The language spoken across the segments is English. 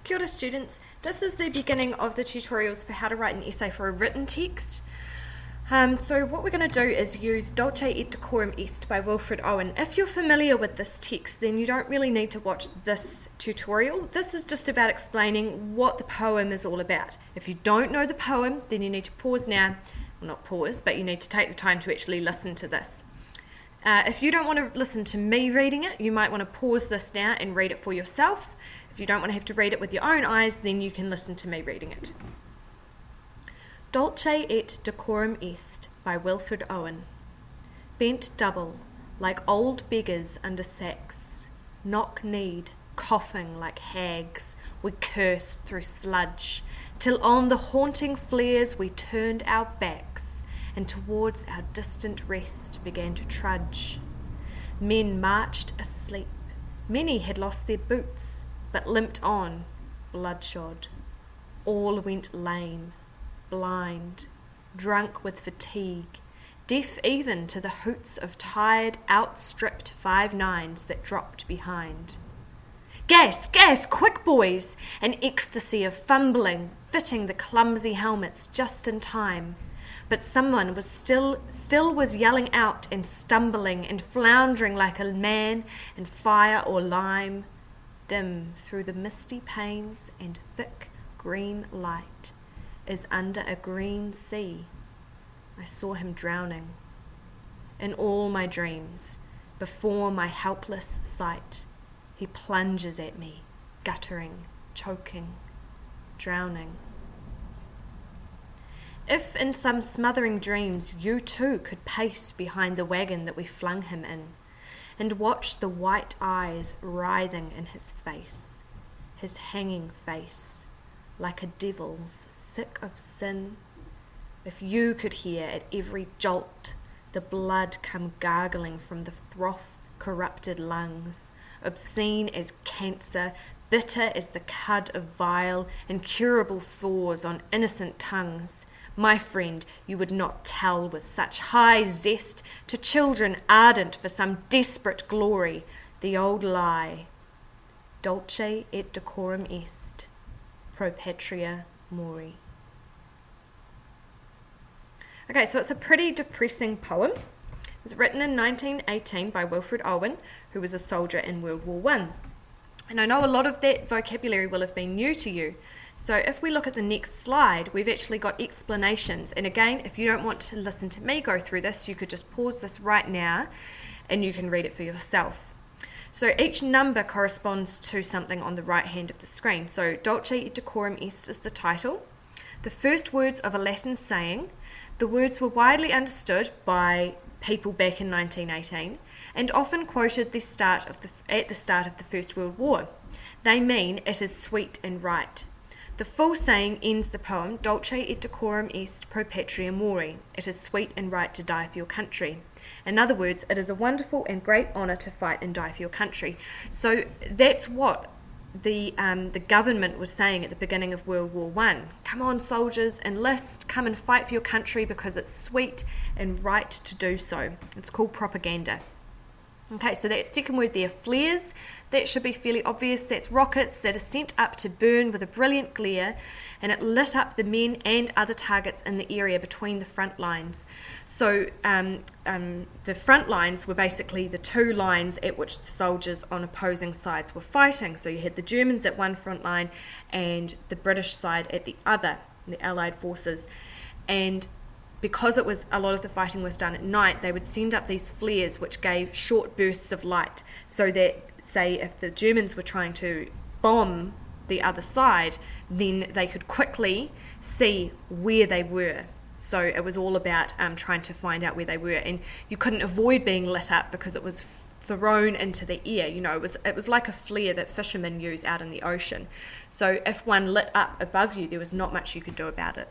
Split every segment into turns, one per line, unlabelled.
Kia ora students, this is the beginning of the tutorials for how to write an essay for a written text. So what we're going to do is use Dulce et Decorum Est by Wilfred Owen. If you're familiar with this text, then you don't really need to watch this tutorial. This is just about explaining what the poem is all about. If you don't know the poem, then you need to pause now. Well, not pause, but you need to take the time to actually listen to this. If you don't want to listen to me reading it, you might want to pause this now and read it for yourself. If you don't want to have to read it with your own eyes, then you can listen to me reading it. Dulce et Decorum Est by Wilfred Owen. Bent double, like old beggars under sacks, knock-kneed, coughing like hags, we cursed through sludge, till on the haunting flares we turned our backs, and towards our distant rest began to trudge. Men marched asleep, many had lost their boots, but limped on, bloodshod. All went lame, blind, drunk with fatigue, deaf even to the hoots of tired, outstripped 5-9s that dropped behind. Gas, gas, quick boys! An ecstasy of fumbling, fitting the clumsy helmets just in time. But someone was still was yelling out and stumbling and floundering like a man in fire or lime. Dim through the misty panes and thick green light, as under a green sea, I saw him drowning. In all my dreams, before my helpless sight, he plunges at me, guttering, choking, drowning. If in some smothering dreams you too could pace behind the wagon that we flung him in, and watch the white eyes writhing in his face, his hanging face, like a devil's sick of sin, if you could hear at every jolt the blood come gargling from the froth-corrupted lungs, obscene as cancer, bitter as the cud of vile, incurable sores on innocent tongues, my friend, you would not tell with such high zest to children ardent for some desperate glory the old lie, Dulce et decorum est, pro patria mori. Okay, so it's a pretty depressing poem. It was written in 1918 by Wilfred Owen, who was a soldier in World War I. And I know a lot of that vocabulary will have been new to you. So if we look at the next slide, we've actually got explanations. And again, if you don't want to listen to me go through this, you could just pause this right now and you can read it for yourself. So each number corresponds to something on the right hand of the screen. So Dulce et Decorum Est is the title. The first words of a Latin saying. The words were widely understood by people back in 1918 and often quoted at the start of the First World War. They mean it is sweet and right. The full saying ends the poem, Dulce et decorum est pro patria mori. It is sweet and right to die for your country. In other words, it is a wonderful and great honour to fight and die for your country. So that's what the government was saying at the beginning of World War I. Come on, soldiers, enlist, come and fight for your country because it's sweet and right to do so. It's called propaganda. Okay, so that second word there, flares, that should be fairly obvious. That's rockets that are sent up to burn with a brilliant glare, and it lit up the men and other targets in the area between the front lines. So the front lines were basically the two lines at which the soldiers on opposing sides were fighting. So you had the Germans at one front line and the British side at the other, the Allied forces. And because it was a lot of the fighting was done at night, they would send up these flares which gave short bursts of light so that, say, if the Germans were trying to bomb the other side, then they could quickly see where they were. So it was all about trying to find out where they were, and you couldn't avoid being lit up because it was thrown into the air. You know, it was like a flare that fishermen use out in the ocean. So if one lit up above you, there was not much you could do about it.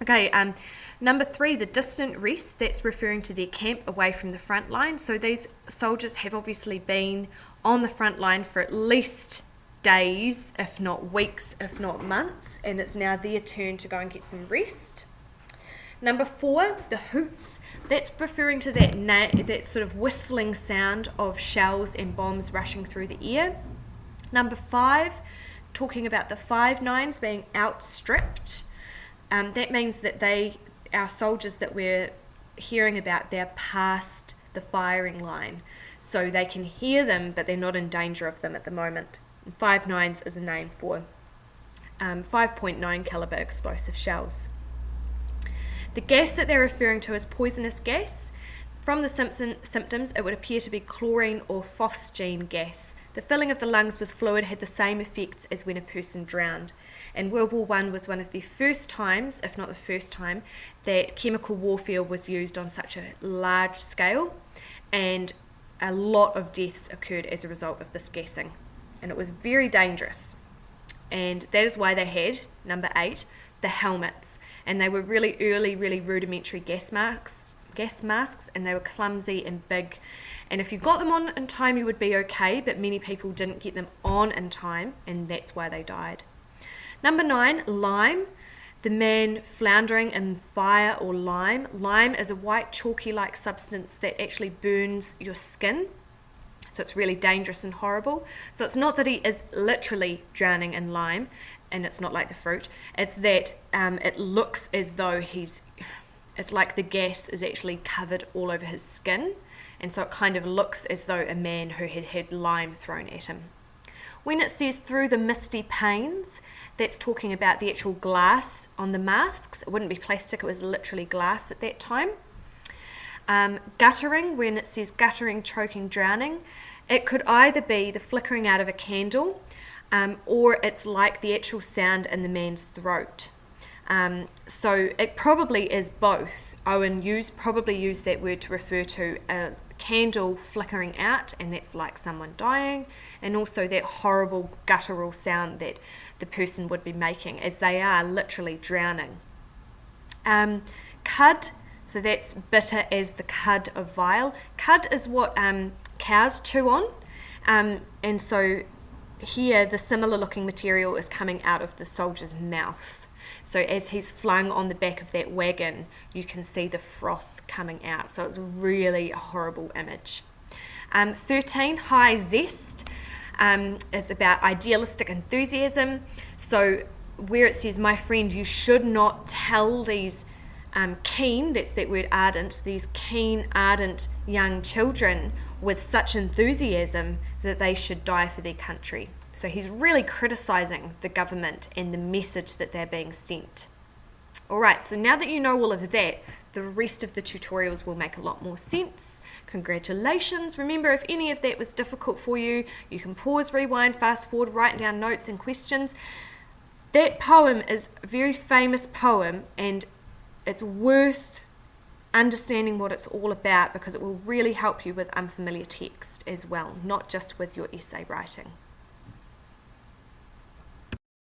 Okay, number 3, the distant rest, that's referring to their camp away from the front line. So these soldiers have obviously been on the front line for at least days, if not weeks, if not months, and it's now their turn to go and get some rest. Number 4, the hoots, that's referring to that sort of whistling sound of shells and bombs rushing through the air. Number 5, talking about the 5 nines being outstripped. That means that our soldiers that we're hearing about, they're past the firing line. So they can hear them, but they're not in danger of them at the moment. 5 nines is a name for 5.9 caliber explosive shells. The gas that they're referring to is poisonous gas. From the symptoms, it would appear to be chlorine or phosgene gas. The filling of the lungs with fluid had the same effects as when a person drowned. And World War I was one of the first times, if not the first time, that chemical warfare was used on such a large scale, and a lot of deaths occurred as a result of this gassing. And it was very dangerous. And that is why they had, number 8, the helmets. And they were really early, really rudimentary gas masks, and they were clumsy and big. And if you got them on in time, you would be okay, but many people didn't get them on in time, and that's why they died. Number 9, lime. The man floundering in fire or lime. Lime is a white chalky-like substance that actually burns your skin. So it's really dangerous and horrible. So it's not that he is literally drowning in lime, and it's not like the fruit. It's that it looks as though it's like the gas is actually covered all over his skin. And so it kind of looks as though a man who had had lime thrown at him. When it says through the misty panes, that's talking about the actual glass on the masks. It wouldn't be plastic, it was literally glass at that time. Guttering, when it says guttering, choking, drowning, it could either be the flickering out of a candle, or it's like the actual sound in the man's throat. So it probably is both. Owen probably used that word to refer to a candle flickering out, and that's like someone dying, and also that horrible guttural sound that the person would be making as they are literally drowning. Cud, so that's bitter as the cud of vile. Cud is what cows chew on, and so here the similar looking material is coming out of the soldier's mouth. So as he's flung on the back of that wagon, you can see the froth coming out. So it's really a horrible image. 13, high zest. It's about idealistic enthusiasm. So where it says, my friend, you should not tell these keen, that's that word ardent, these keen, ardent young children with such enthusiasm that they should die for their country. So he's really criticising the government and the message that they're being sent. Alright, so now that you know all of that, the rest of the tutorials will make a lot more sense. Congratulations. Remember, if any of that was difficult for you, you can pause, rewind, fast forward, write down notes and questions. That poem is a very famous poem, and it's worth understanding what it's all about, because it will really help you with unfamiliar text as well, not just with your essay writing.